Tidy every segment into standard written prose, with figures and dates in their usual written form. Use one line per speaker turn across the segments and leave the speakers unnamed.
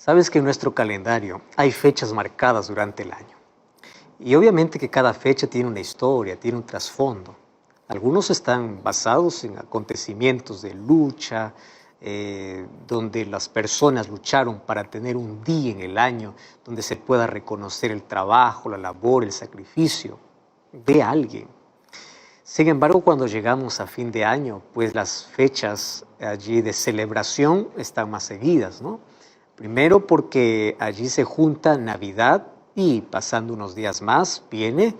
Sabes que en nuestro calendario hay fechas marcadas durante el año. Y obviamente que cada fecha tiene una historia, tiene un trasfondo. Algunos están basados en acontecimientos de lucha, donde las personas lucharon para tener un día en el año donde se pueda reconocer el trabajo, la labor, el sacrificio de alguien. Sin embargo, cuando llegamos a fin de año, pues las fechas allí de celebración están más seguidas, ¿no? Primero porque allí se junta Navidad y pasando unos días más viene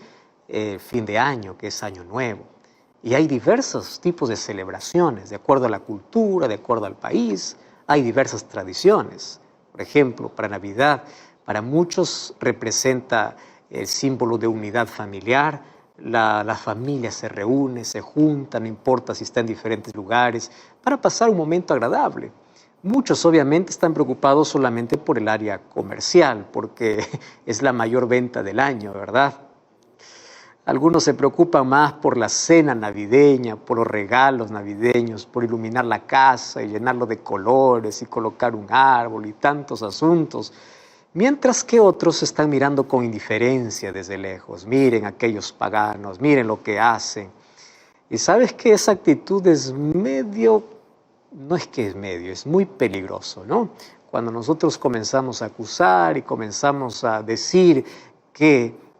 fin de año, que es Año Nuevo. Y hay diversos tipos de celebraciones, de acuerdo a la cultura, de acuerdo al país, hay diversas tradiciones. Por ejemplo, para Navidad, para muchos representa el símbolo de unidad familiar. La familia se reúne, se junta, no importa si está en diferentes lugares, para pasar un momento agradable. Muchos obviamente están preocupados solamente por el área comercial, porque es la mayor venta del año, ¿verdad? Algunos se preocupan más por la cena navideña, por los regalos navideños, por iluminar la casa y llenarlo de colores y colocar un árbol y tantos asuntos. Mientras que otros están mirando con indiferencia desde lejos. Miren aquellos paganos, miren lo que hacen. Y sabes que esa actitud es no es que es medio, es muy peligroso, ¿no? Cuando nosotros comenzamos a acusar y comenzamos a decir que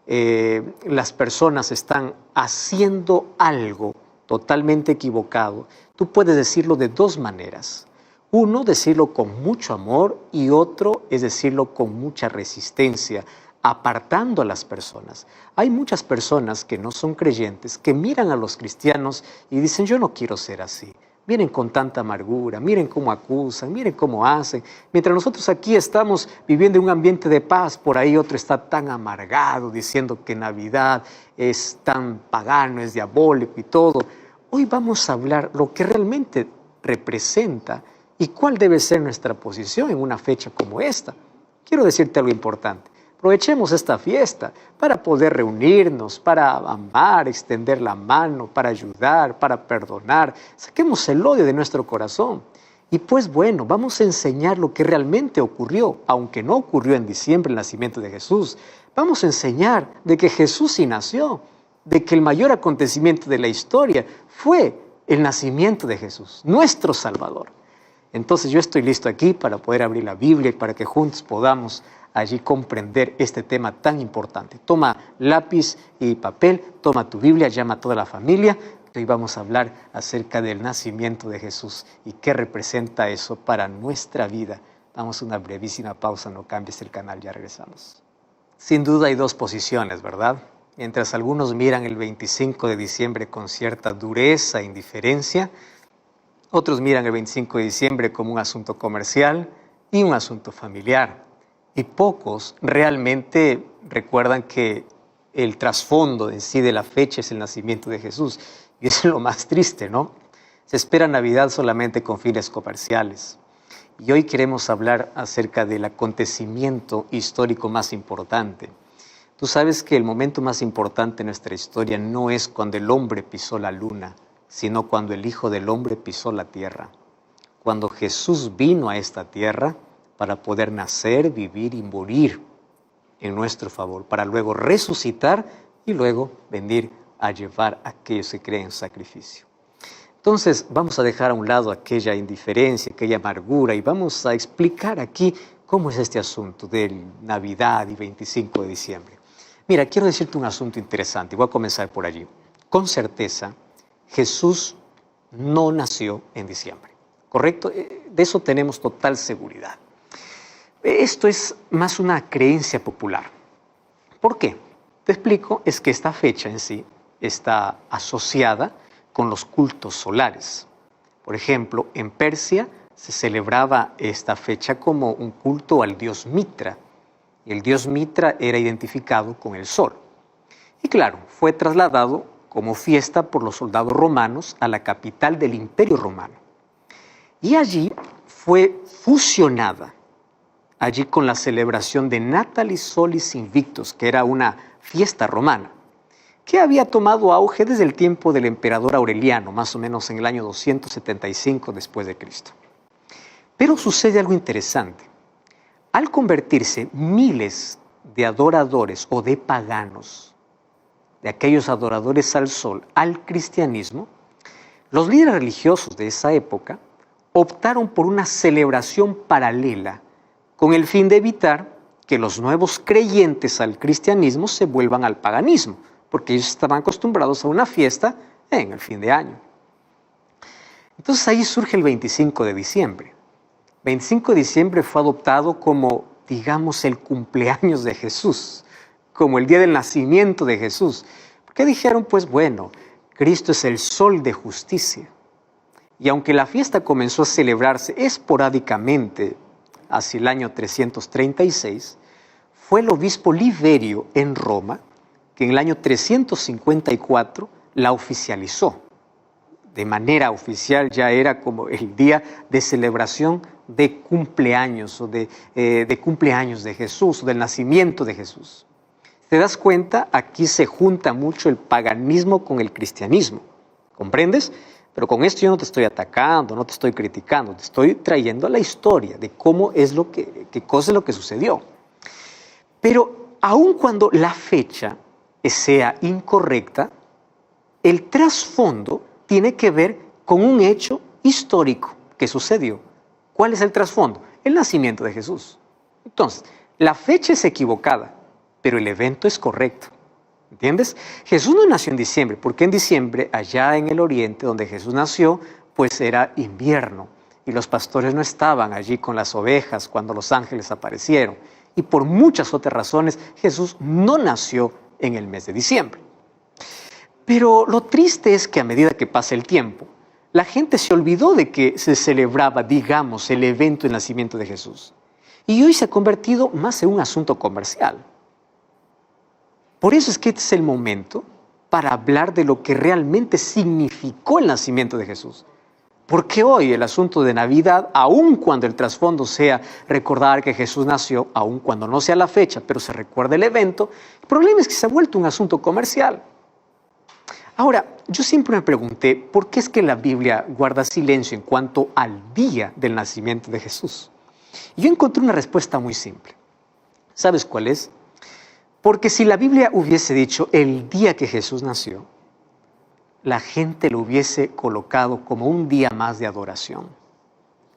las personas están haciendo algo totalmente equivocado, tú puedes decirlo de dos maneras. Uno, decirlo con mucho amor, y otro es decirlo con mucha resistencia, apartando a las personas. Hay muchas personas que no son creyentes, que miran a los cristianos y dicen, yo no quiero ser así. Miren con tanta amargura, miren cómo acusan, miren cómo hacen. Mientras nosotros aquí estamos viviendo en un ambiente de paz, por ahí otro está tan amargado, diciendo que Navidad es tan pagano, es diabólico y todo. Hoy vamos a hablar lo que realmente representa y cuál debe ser nuestra posición en una fecha como esta. Quiero decirte algo importante. Aprovechemos esta fiesta para poder reunirnos, para amar, extender la mano, para ayudar, para perdonar. Saquemos el odio de nuestro corazón. Y pues bueno, vamos a enseñar lo que realmente ocurrió, aunque no ocurrió en diciembre el nacimiento de Jesús. Vamos a enseñar de que Jesús sí nació, de que el mayor acontecimiento de la historia fue el nacimiento de Jesús, nuestro Salvador. Entonces yo estoy listo aquí para poder abrir la Biblia y para que juntos podamos allí comprender este tema tan importante. Toma lápiz y papel, toma tu Biblia, llama a toda la familia. Hoy vamos a hablar acerca del nacimiento de Jesús y qué representa eso para nuestra vida. Vamos a una brevísima pausa, no cambies el canal, ya regresamos. Sin duda hay dos posiciones, ¿verdad? Mientras algunos miran el 25 de diciembre con cierta dureza e indiferencia, otros miran el 25 de diciembre como un asunto comercial y un asunto familiar. Y pocos realmente recuerdan que el trasfondo en sí de la fecha es el nacimiento de Jesús. Y eso es lo más triste, ¿no? Se espera Navidad solamente con fines comerciales. Y hoy queremos hablar acerca del acontecimiento histórico más importante. Tú sabes que el momento más importante en nuestra historia no es cuando el hombre pisó la luna, sino cuando el Hijo del Hombre pisó la tierra. Cuando Jesús vino a esta tierra para poder nacer, vivir y morir en nuestro favor, para luego resucitar y luego venir a llevar a aquellos que creen en sacrificio. Entonces vamos a dejar a un lado aquella indiferencia, aquella amargura y vamos a explicar aquí cómo es este asunto de Navidad y 25 de diciembre. Mira, quiero decirte un asunto interesante, voy a comenzar por allí. Con certeza, Jesús no nació en diciembre, ¿correcto? De eso tenemos total seguridad. Esto es más una creencia popular. ¿Por qué? Te explico, es que esta fecha en sí está asociada con los cultos solares. Por ejemplo, en Persia se celebraba esta fecha como un culto al dios Mitra. Y el dios Mitra era identificado con el sol. Y claro, fue trasladado como fiesta por los soldados romanos a la capital del Imperio Romano. Y allí fue fusionada allí con la celebración de Natalis Solis Invictus, que era una fiesta romana, que había tomado auge desde el tiempo del emperador Aureliano, más o menos en el año 275 después de Cristo. Pero sucede algo interesante. Al convertirse miles de adoradores o de paganos, de aquellos adoradores al sol, al cristianismo, los líderes religiosos de esa época optaron por una celebración paralela con el fin de evitar que los nuevos creyentes al cristianismo se vuelvan al paganismo, porque ellos estaban acostumbrados a una fiesta en el fin de año. Entonces ahí surge el 25 de diciembre. 25 de diciembre fue adoptado como, digamos, el cumpleaños de Jesús, como el día del nacimiento de Jesús. Porque dijeron, pues bueno, Cristo es el sol de justicia. Y aunque la fiesta comenzó a celebrarse esporádicamente hacia el año 336, fue el obispo Liberio en Roma que en el año 354 la oficializó. De manera oficial ya era como el día de celebración de cumpleaños o de cumpleaños de Jesús o del nacimiento de Jesús. ¿Te das cuenta? Aquí se junta mucho el paganismo con el cristianismo. ¿Comprendes? Pero con esto yo no te estoy atacando, no te estoy criticando, te estoy trayendo la historia de cómo es qué cosa es lo que sucedió. Pero aun cuando la fecha sea incorrecta, el trasfondo tiene que ver con un hecho histórico que sucedió. ¿Cuál es el trasfondo? El nacimiento de Jesús. Entonces, la fecha es equivocada, pero el evento es correcto. ¿Entiendes? Jesús no nació en diciembre, porque en diciembre, allá en el oriente donde Jesús nació, pues era invierno y los pastores no estaban allí con las ovejas cuando los ángeles aparecieron. Y por muchas otras razones, Jesús no nació en el mes de diciembre. Pero lo triste es que a medida que pasa el tiempo, la gente se olvidó de que se celebraba, digamos, el evento del nacimiento de Jesús. Y hoy se ha convertido más en un asunto comercial. Por eso es que este es el momento para hablar de lo que realmente significó el nacimiento de Jesús. Porque hoy el asunto de Navidad, aun cuando el trasfondo sea recordar que Jesús nació, aun cuando no sea la fecha, pero se recuerda el evento, el problema es que se ha vuelto un asunto comercial. Ahora, yo siempre me pregunté, ¿por qué es que la Biblia guarda silencio en cuanto al día del nacimiento de Jesús? Y yo encontré una respuesta muy simple. ¿Sabes cuál es? Porque si la Biblia hubiese dicho el día que Jesús nació, la gente lo hubiese colocado como un día más de adoración.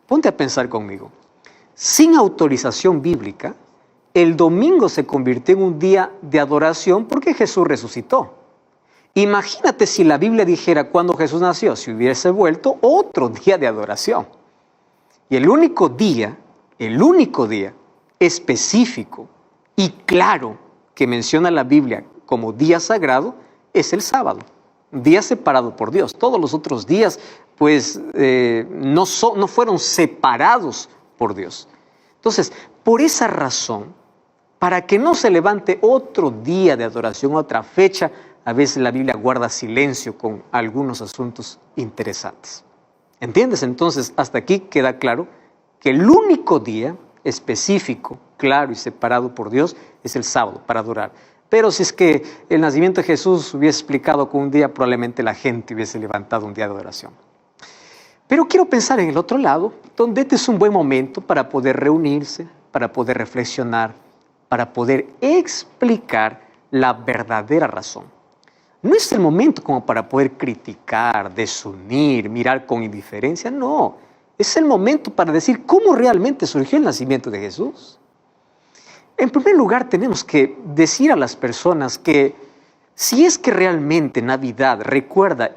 Ponte a pensar conmigo. Sin autorización bíblica, el domingo se convirtió en un día de adoración porque Jesús resucitó. Imagínate si la Biblia dijera cuándo Jesús nació, si hubiese vuelto otro día de adoración. Y el único día específico y claro que menciona la Biblia como día sagrado es el sábado, día separado por Dios. Todos los otros días, pues, no fueron separados por Dios. Entonces, por esa razón, para que no se levante otro día de adoración, otra fecha, a veces la Biblia guarda silencio con algunos asuntos interesantes. ¿Entiendes? Entonces, hasta aquí queda claro que el único día específico, claro y separado por Dios, es el sábado para adorar. Pero si es que el nacimiento de Jesús hubiese explicado con un día, probablemente la gente hubiese levantado un día de adoración. Pero quiero pensar en el otro lado, donde este es un buen momento para poder reunirse, para poder reflexionar, para poder explicar la verdadera razón. No es el momento como para poder criticar, desunir, mirar con indiferencia, no. Es el momento para decir cómo realmente surgió el nacimiento de Jesús. En primer lugar, tenemos que decir a las personas que si es que realmente Navidad recuerda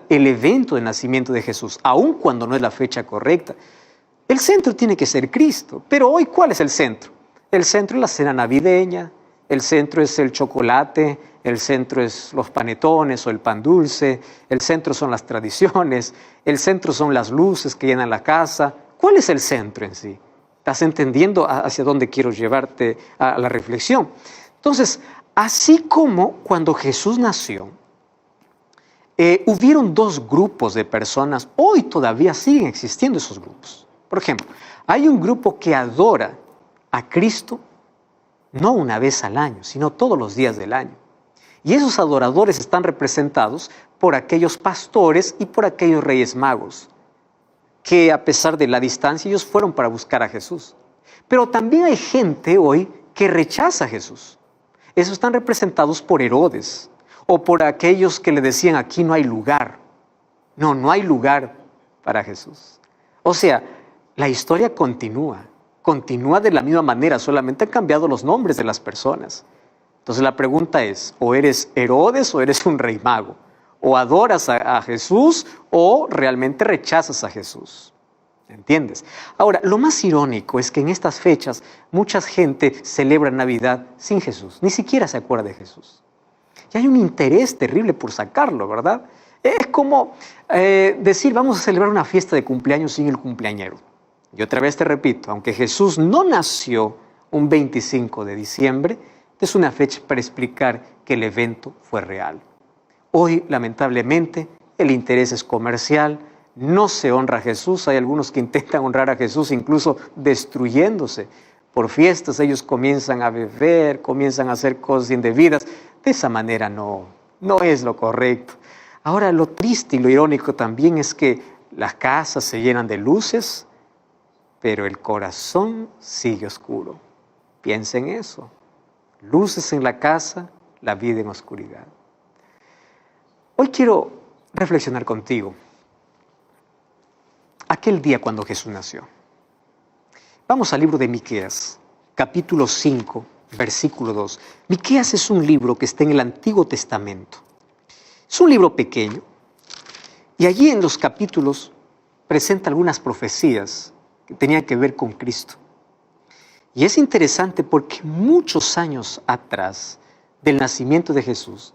el evento del nacimiento de Jesús, aun cuando no es la fecha correcta, el centro tiene que ser Cristo. Pero hoy, ¿cuál es el centro? El centro es la cena navideña, el centro es el chocolate, el centro es los panetones o el pan dulce, el centro son las tradiciones, el centro son las luces que llenan la casa. ¿Cuál es el centro en sí? ¿Estás entendiendo hacia dónde quiero llevarte a la reflexión? Entonces, así como cuando Jesús nació, hubieron dos grupos de personas, hoy todavía siguen existiendo esos grupos. Por ejemplo, hay un grupo que adora a Cristo no una vez al año, sino todos los días del año. Y esos adoradores están representados por aquellos pastores y por aquellos reyes magos, que a pesar de la distancia ellos fueron para buscar a Jesús. Pero también hay gente hoy que rechaza a Jesús. Esos están representados por Herodes o por aquellos que le decían aquí no hay lugar. No, no hay lugar para Jesús. O sea, la historia continúa de la misma manera, solamente han cambiado los nombres de las personas. Entonces la pregunta es, o eres Herodes o eres un rey mago, o adoras a Jesús o realmente rechazas a Jesús. ¿Entiendes? Ahora, lo más irónico es que en estas fechas mucha gente celebra Navidad sin Jesús, ni siquiera se acuerda de Jesús. Y hay un interés terrible por sacarlo, ¿verdad? Es como decir, vamos a celebrar una fiesta de cumpleaños sin el cumpleañero. Y otra vez te repito, aunque Jesús no nació un 25 de diciembre, es una fecha para explicar que el evento fue real. Hoy, lamentablemente, el interés es comercial, no se honra a Jesús. Hay algunos que intentan honrar a Jesús incluso destruyéndose. Por fiestas ellos comienzan a beber, comienzan a hacer cosas indebidas. De esa manera no es lo correcto. Ahora, lo triste y lo irónico también es que las casas se llenan de luces, pero el corazón sigue oscuro. Piensa en eso. Luces en la casa, la vida en oscuridad. Hoy quiero reflexionar contigo. Aquel día cuando Jesús nació. Vamos al libro de Miqueas, capítulo 5, versículo 2. Miqueas es un libro que está en el Antiguo Testamento. Es un libro pequeño y allí en los capítulos presenta algunas profecías que tenían que ver con Cristo. Y es interesante porque muchos años atrás del nacimiento de Jesús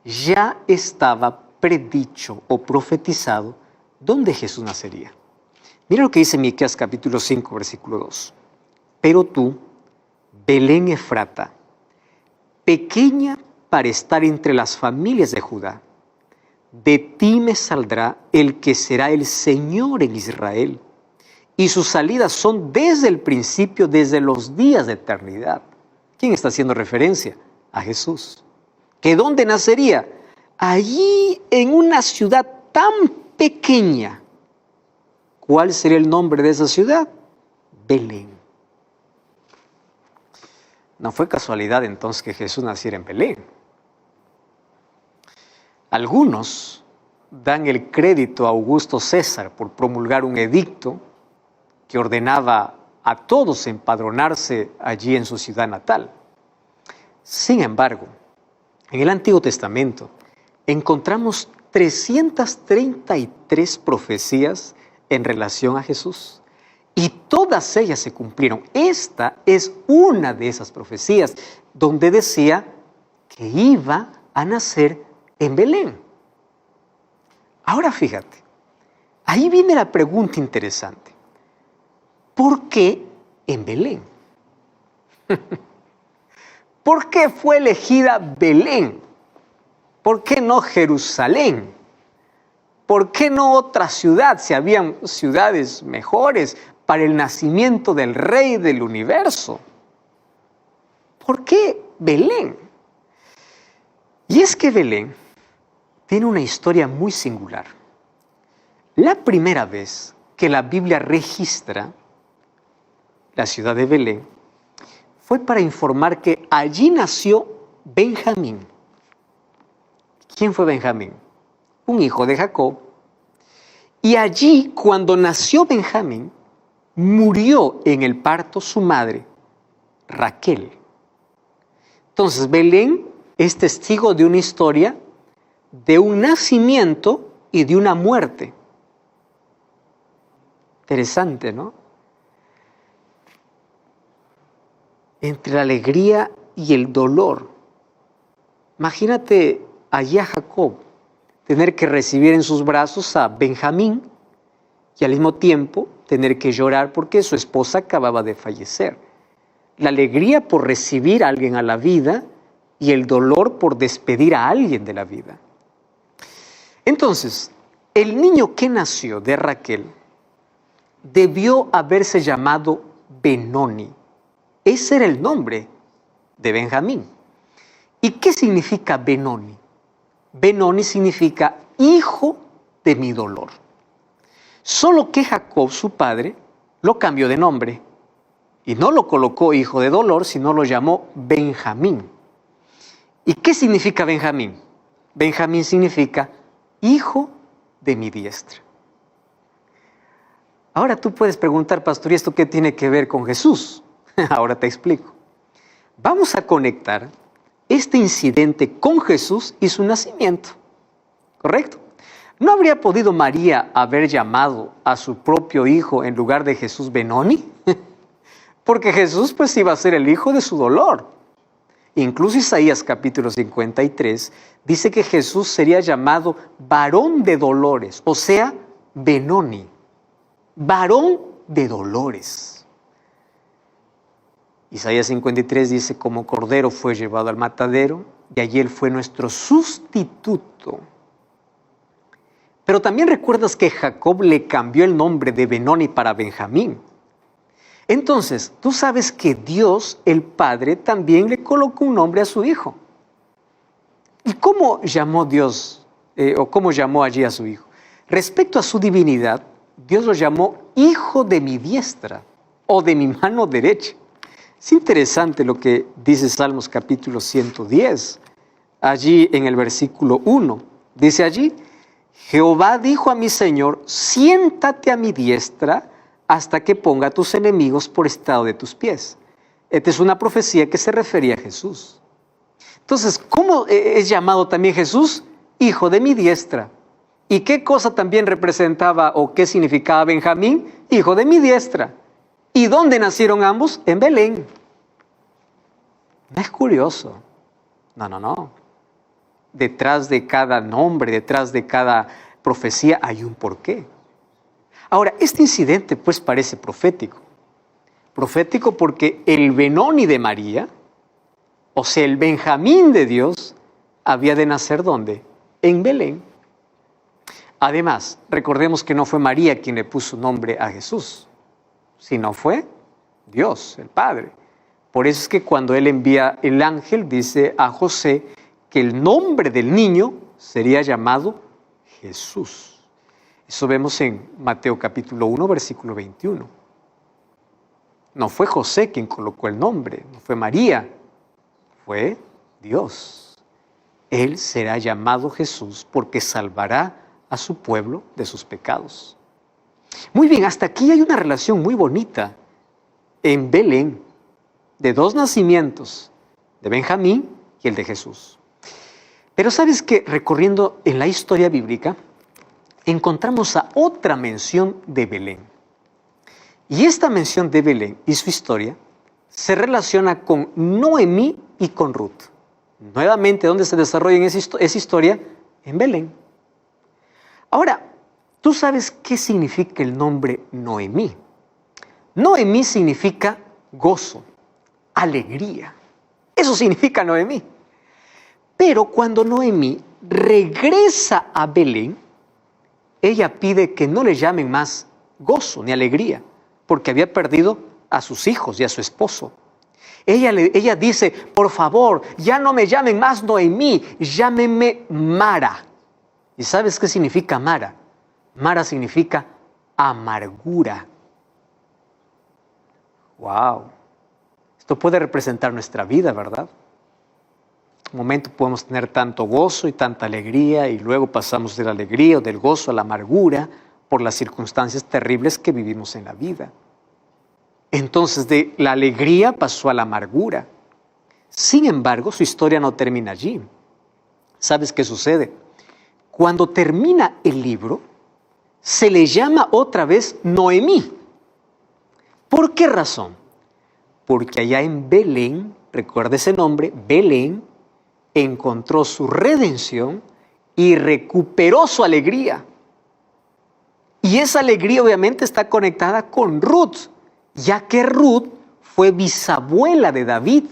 ya estaba predicho o profetizado dónde Jesús nacería. Mira lo que dice Miqueas capítulo 5, versículo 2. Pero tú, Belén Efrata, pequeña para estar entre las familias de Judá, de ti me saldrá el que será el Señor en Israel, y sus salidas son desde el principio, desde los días de eternidad. ¿Quién está haciendo referencia? A Jesús. ¿Que dónde nacería? Allí en una ciudad tan pequeña. ¿Cuál sería el nombre de esa ciudad? Belén. No fue casualidad entonces que Jesús naciera en Belén. Algunos dan el crédito a Augusto César por promulgar un edicto que ordenaba a todos empadronarse allí en su ciudad natal. Sin embargo, en el Antiguo Testamento encontramos 333 profecías en relación a Jesús y todas ellas se cumplieron. Esta es una de esas profecías donde decía que iba a nacer en Belén. Ahora fíjate, ahí viene la pregunta interesante. ¿Por qué en Belén? ¿Por qué fue elegida Belén? ¿Por qué no Jerusalén? ¿Por qué no otra ciudad si habían ciudades mejores para el nacimiento del Rey del universo? ¿Por qué Belén? Y es que Belén tiene una historia muy singular. La primera vez que la Biblia registra la ciudad de Belén fue para informar que allí nació Benjamín. ¿Quién fue Benjamín? Un hijo de Jacob. Y allí, cuando nació Benjamín, murió en el parto su madre, Raquel. Entonces, Belén es testigo de una historia, de un nacimiento y de una muerte. Interesante, ¿no? Entre la alegría y el dolor. Imagínate allí a Jacob tener que recibir en sus brazos a Benjamín y al mismo tiempo tener que llorar porque su esposa acababa de fallecer. La alegría por recibir a alguien a la vida y el dolor por despedir a alguien de la vida. Entonces, el niño que nació de Raquel debió haberse llamado Benoni. Ese era el nombre de Benjamín. ¿Y qué significa Benoni? Benoni significa hijo de mi dolor. Solo que Jacob, su padre, lo cambió de nombre. Y no lo colocó hijo de dolor, sino lo llamó Benjamín. ¿Y qué significa Benjamín? Benjamín significa hijo de mi diestra. Ahora tú puedes preguntar, pastor, ¿y esto qué tiene que ver con Jesús? Ahora te explico. Vamos a conectar este incidente con Jesús y su nacimiento. ¿Correcto? ¿No habría podido María haber llamado a su propio hijo en lugar de Jesús Benoni? Porque Jesús pues iba a ser el hijo de su dolor. Incluso Isaías capítulo 53 dice que Jesús sería llamado varón de dolores, o sea, Benoni, varón de dolores. Isaías 53 dice, como cordero fue llevado al matadero, y allí él fue nuestro sustituto. Pero también recuerdas que Jacob le cambió el nombre de Benoni para Benjamín. Entonces, tú sabes que Dios, el Padre, también le colocó un nombre a su hijo. ¿Y cómo llamó Dios, o cómo llamó allí a su hijo? Respecto a su divinidad, Dios lo llamó hijo de mi diestra, o de mi mano derecha. Es interesante lo que dice Salmos capítulo 110. Allí en el versículo 1, dice allí, Jehová dijo a mi Señor, siéntate a mi diestra, hasta que ponga a tus enemigos por estrado de tus pies. Esta es una profecía que se refería a Jesús. Entonces, ¿cómo es llamado también Jesús? Hijo de mi diestra. ¿Y qué cosa también representaba o qué significaba Benjamín? Hijo de mi diestra. ¿Y dónde nacieron ambos? En Belén. ¿No es curioso? No. Detrás de cada nombre, detrás de cada profecía hay un porqué. Ahora, este incidente pues parece profético. Profético porque el Benoni de María, o sea, el Benjamín de Dios, había de nacer ¿dónde? En Belén. Además, recordemos que no fue María quien le puso nombre a Jesús, sino fue Dios, el Padre. Por eso es que cuando él envía el ángel, dice a José que el nombre del niño sería llamado Jesús. Eso vemos en Mateo capítulo 1, versículo 21. No fue José quien colocó el nombre, no fue María, fue Dios. Él será llamado Jesús porque salvará a su pueblo de sus pecados. Muy bien, hasta aquí hay una relación muy bonita en Belén de dos nacimientos, de Benjamín y el de Jesús. Pero ¿sabes qué? Recorriendo en la historia bíblica, encontramos a otra mención de Belén. Y esta mención de Belén y su historia se relaciona con Noemí y con Ruth. Nuevamente, ¿dónde se desarrolla esa historia? En Belén. Ahora, ¿tú sabes qué significa el nombre Noemí? Noemí significa gozo, alegría. Eso significa Noemí. Pero cuando Noemí regresa a Belén, ella pide que no le llamen más gozo ni alegría, porque había perdido a sus hijos y a su esposo. Ella dice, por favor, ya no me llamen más Noemí, llámenme Mara. ¿Y sabes qué significa Mara? Mara significa amargura. ¡Wow! Esto puede representar nuestra vida, ¿verdad? Un momento podemos tener tanto gozo y tanta alegría y luego pasamos de la alegría o del gozo a la amargura por las circunstancias terribles que vivimos en la vida. Entonces de la alegría pasó a la amargura. Sin embargo, su historia no termina allí. ¿Sabes qué sucede? Cuando termina el libro, se le llama otra vez Noemí. ¿Por qué razón? Porque allá en Belén, recuerda ese nombre, Belén, encontró su redención y recuperó su alegría. Y esa alegría obviamente está conectada con Ruth, ya que Ruth fue bisabuela de David,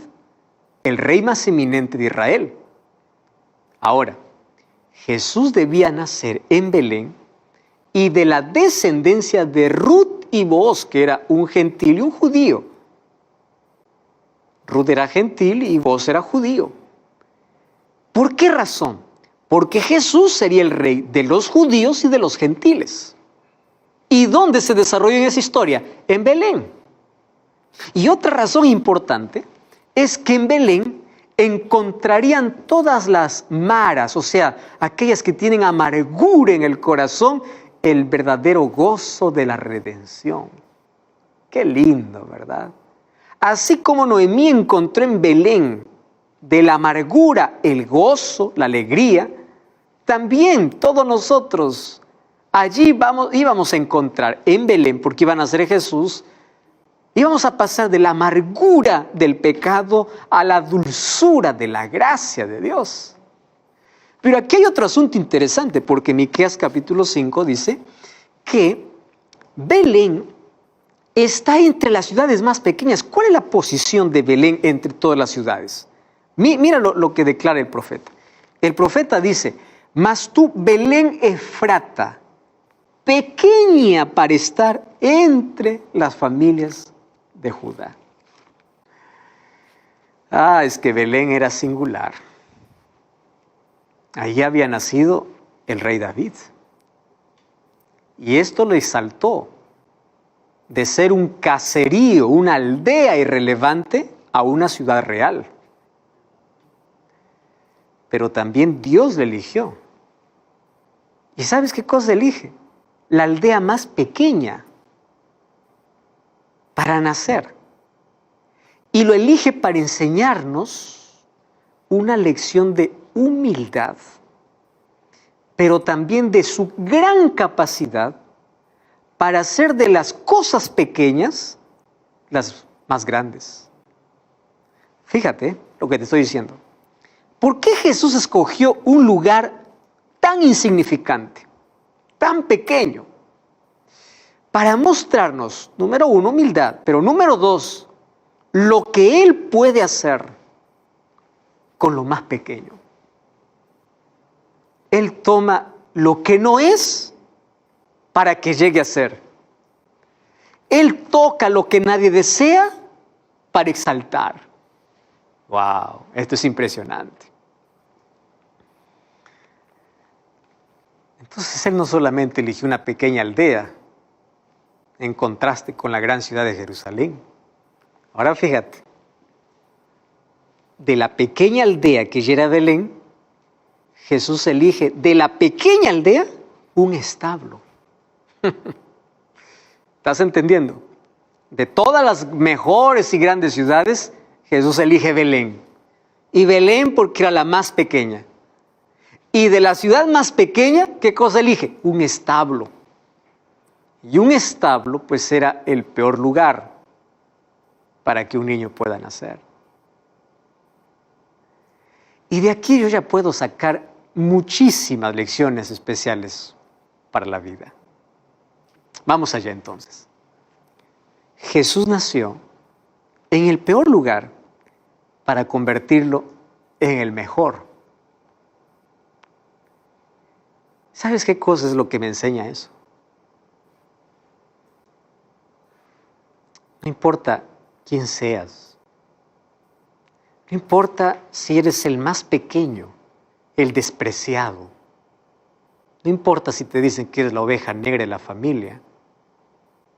el rey más eminente de Israel. Ahora, Jesús debía nacer en Belén y de la descendencia de Ruth y Booz, que era un gentil y un judío. Ruth era gentil y Booz era judío. ¿Por qué razón? Porque Jesús sería el rey de los judíos y de los gentiles. ¿Y dónde se desarrolla esa historia? En Belén. Y otra razón importante es que en Belén encontrarían todas las maras, o sea, aquellas que tienen amargura en el corazón, el verdadero gozo de la redención. Qué lindo, ¿verdad? Así como Noemí encontró en Belén de la amargura el gozo, la alegría, también todos nosotros allí íbamos a encontrar en Belén, porque iba a nacer Jesús, íbamos a pasar de la amargura del pecado a la dulzura de la gracia de Dios. Pero aquí hay otro asunto interesante, porque Miqueas capítulo 5 dice que Belén está entre las ciudades más pequeñas. ¿Cuál es la posición de Belén entre todas las ciudades? Mira lo que declara el profeta. El profeta dice, mas tú, Belén Efrata, pequeña para estar entre las familias de Judá. Es que Belén era singular. Allí había nacido el rey David. Y esto lo exaltó de ser un caserío, una aldea irrelevante, a una ciudad real. Pero también Dios le eligió. ¿Y sabes qué cosa elige? La aldea más pequeña para nacer. Y lo elige para enseñarnos una lección de humildad, pero también de su gran capacidad para hacer de las cosas pequeñas las más grandes. Fíjate lo que te estoy diciendo. ¿Por qué Jesús escogió un lugar tan insignificante, tan pequeño? Para mostrarnos, número uno, humildad, pero número dos, lo que Él puede hacer con lo más pequeño. Él toma lo que no es para que llegue a ser. Él toca lo que nadie desea para exaltar. ¡Wow! Esto es impresionante. Entonces Él no solamente eligió una pequeña aldea en contraste con la gran ciudad de Jerusalén. Ahora fíjate, de la pequeña aldea que ya era Belén, Jesús elige de la pequeña aldea un establo. ¿Estás entendiendo? De todas las mejores y grandes ciudades, Jesús elige Belén. Y Belén porque era la más pequeña. Y de la ciudad más pequeña, ¿qué cosa elige? Un establo. Y un establo, pues, era el peor lugar para que un niño pueda nacer. Y de aquí yo ya puedo sacar muchísimas lecciones especiales para la vida. Vamos allá entonces. Jesús nació en el peor lugar para convertirlo en el mejor. ¿Sabes qué cosa es lo que me enseña eso? No importa quién seas. No importa si eres el más pequeño, el despreciado. No importa si te dicen que eres la oveja negra de la familia.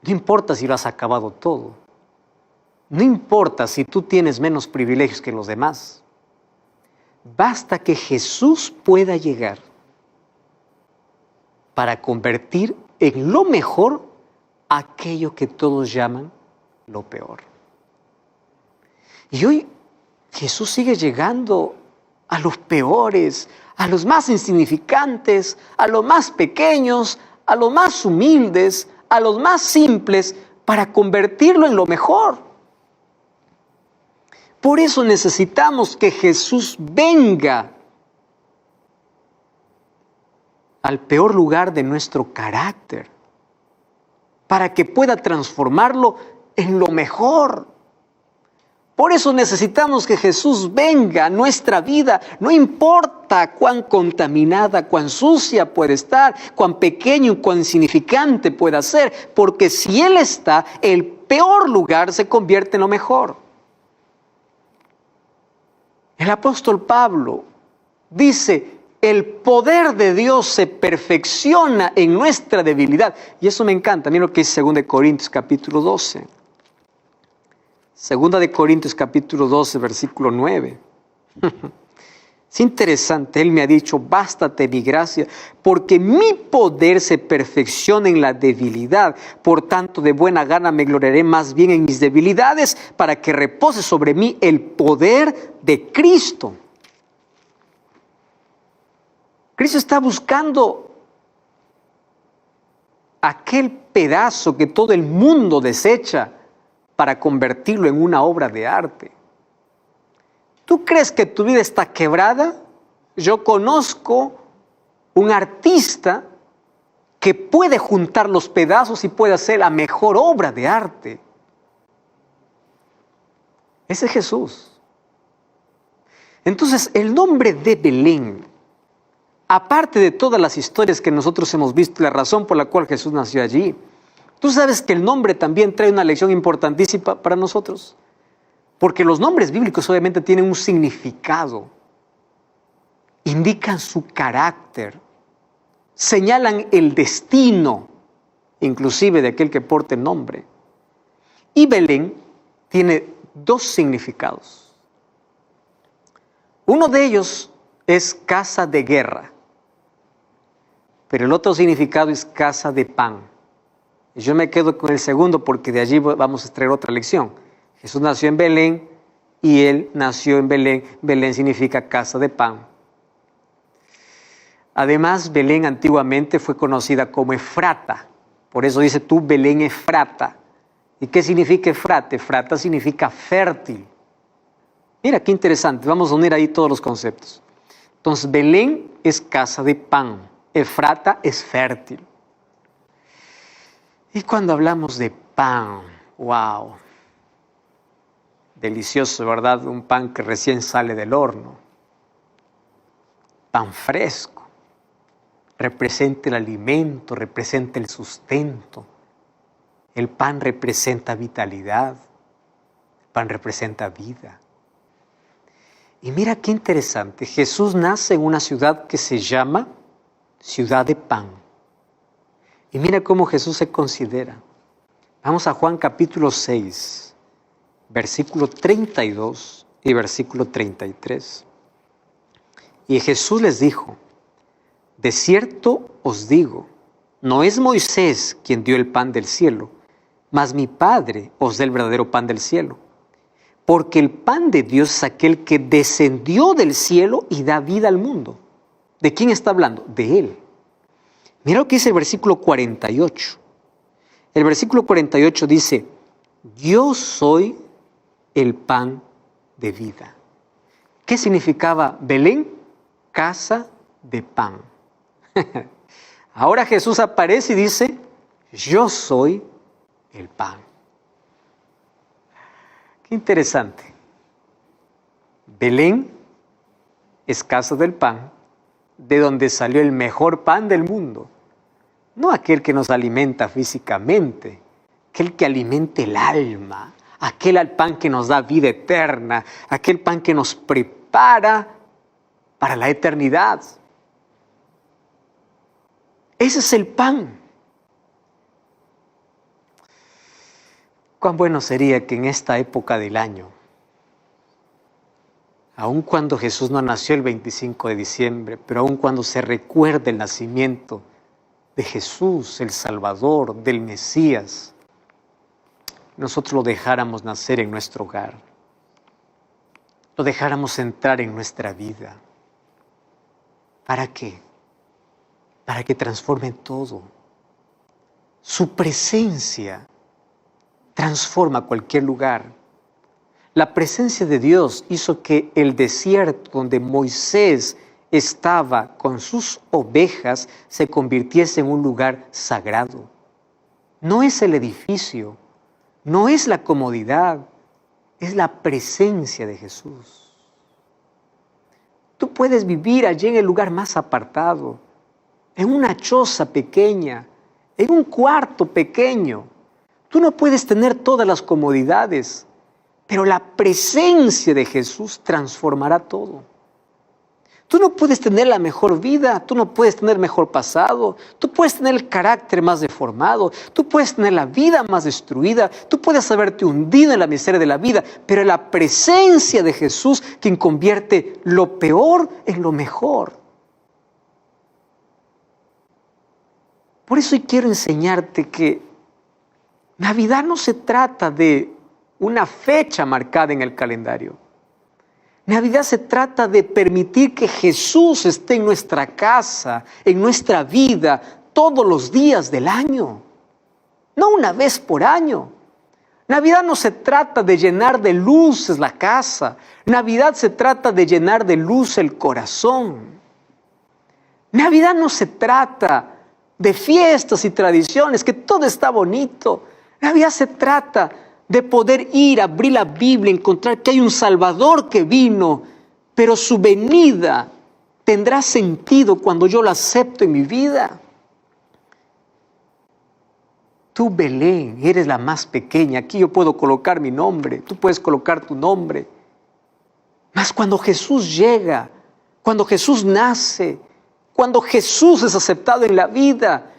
No importa si lo has acabado todo. No importa si tú tienes menos privilegios que los demás. Basta que Jesús pueda llegar para convertir en lo mejor aquello que todos llaman lo peor. Y hoy Jesús sigue llegando a los peores, a los más insignificantes, a los más pequeños, a los más humildes, a los más simples, para convertirlo en lo mejor. Por eso necesitamos que Jesús venga al peor lugar de nuestro carácter, para que pueda transformarlo en lo mejor. Por eso necesitamos que Jesús venga a nuestra vida, no importa cuán contaminada, cuán sucia puede estar, cuán pequeño y cuán insignificante pueda ser, porque si Él está, el peor lugar se convierte en lo mejor. El apóstol Pablo dice, el poder de Dios se perfecciona en nuestra debilidad. Y eso me encanta, mira lo que dice 2 Corintios capítulo 12. Segunda de Corintios capítulo 12, versículo 9. Es interesante, Él me ha dicho, bástate mi gracia, porque mi poder se perfecciona en la debilidad. Por tanto, de buena gana me gloriaré más bien en mis debilidades, para que repose sobre mí el poder de Cristo. Cristo está buscando aquel pedazo que todo el mundo desecha para convertirlo en una obra de arte. ¿Tú crees que tu vida está quebrada? Yo conozco un artista que puede juntar los pedazos y puede hacer la mejor obra de arte. Ese es Jesús. Entonces, el nombre de Belén, aparte de todas las historias que nosotros hemos visto, la razón por la cual Jesús nació allí, tú sabes que el nombre también trae una lección importantísima para nosotros. Porque los nombres bíblicos obviamente tienen un significado, indican su carácter, señalan el destino, inclusive de aquel que porta el nombre. Y Belén tiene dos significados. Uno de ellos es casa de guerra, pero el otro significado es casa de pan. Y yo me quedo con el segundo porque de allí vamos a extraer otra lección. Jesús nació en Belén y Él nació en Belén. Belén significa casa de pan. Además, Belén antiguamente fue conocida como Efrata. Por eso dice tú, Belén Efrata. ¿Y qué significa Efrata? Efrata significa fértil. Mira, qué interesante. Vamos a unir ahí todos los conceptos. Entonces, Belén es casa de pan. Efrata es fértil. Y cuando hablamos de pan, wow. Delicioso, ¿verdad? Un pan que recién sale del horno. Pan fresco. Representa el alimento, representa el sustento. El pan representa vitalidad. El pan representa vida. Y mira qué interesante. Jesús nace en una ciudad que se llama Ciudad de Pan. Y mira cómo Jesús se considera. Vamos a Juan capítulo 6. Versículo 32 y versículo 33. Y Jesús les dijo, de cierto os digo, no es Moisés quien dio el pan del cielo, mas mi Padre os da el verdadero pan del cielo. Porque el pan de Dios es aquel que descendió del cielo y da vida al mundo. ¿De quién está hablando? De Él. Mira lo que dice el versículo 48. El versículo 48 dice, yo soy el pan de vida. ¿Qué significaba Belén? Casa de pan. Ahora Jesús aparece y dice, yo soy el pan. Qué interesante. Belén es casa del pan, de donde salió el mejor pan del mundo. No aquel que nos alimenta físicamente, aquel que alimenta el alma, aquel pan que nos da vida eterna, aquel pan que nos prepara para la eternidad. Ese es el pan. Cuán bueno sería que en esta época del año, aun cuando Jesús no nació el 25 de diciembre, pero aun cuando se recuerde el nacimiento de Jesús, el Salvador, del Mesías, nosotros lo dejáramos nacer en nuestro hogar, lo dejáramos entrar en nuestra vida. ¿Para qué? Para que transforme todo. Su presencia transforma cualquier lugar. La presencia de Dios hizo que el desierto donde Moisés estaba con sus ovejas se convirtiese en un lugar sagrado. No es el edificio, no es la comodidad, es la presencia de Jesús. Tú puedes vivir allí en el lugar más apartado, en una choza pequeña, en un cuarto pequeño. Tú no puedes tener todas las comodidades, pero la presencia de Jesús transformará todo. Tú no puedes tener la mejor vida, tú no puedes tener mejor pasado, tú puedes tener el carácter más deformado, tú puedes tener la vida más destruida, tú puedes haberte hundido en la miseria de la vida, pero es la presencia de Jesús quien convierte lo peor en lo mejor. Por eso hoy quiero enseñarte que Navidad no se trata de una fecha marcada en el calendario. Navidad se trata de permitir que Jesús esté en nuestra casa, en nuestra vida, todos los días del año. No una vez por año. Navidad no se trata de llenar de luces la casa. Navidad se trata de llenar de luz el corazón. Navidad no se trata de fiestas y tradiciones, que todo está bonito. Navidad se trata de poder ir, abrir la Biblia, encontrar que hay un Salvador que vino, pero su venida tendrá sentido cuando yo lo acepto en mi vida. Tú, Belén, eres la más pequeña. Aquí yo puedo colocar mi nombre, tú puedes colocar tu nombre. Mas cuando Jesús llega, cuando Jesús nace, cuando Jesús es aceptado en la vida,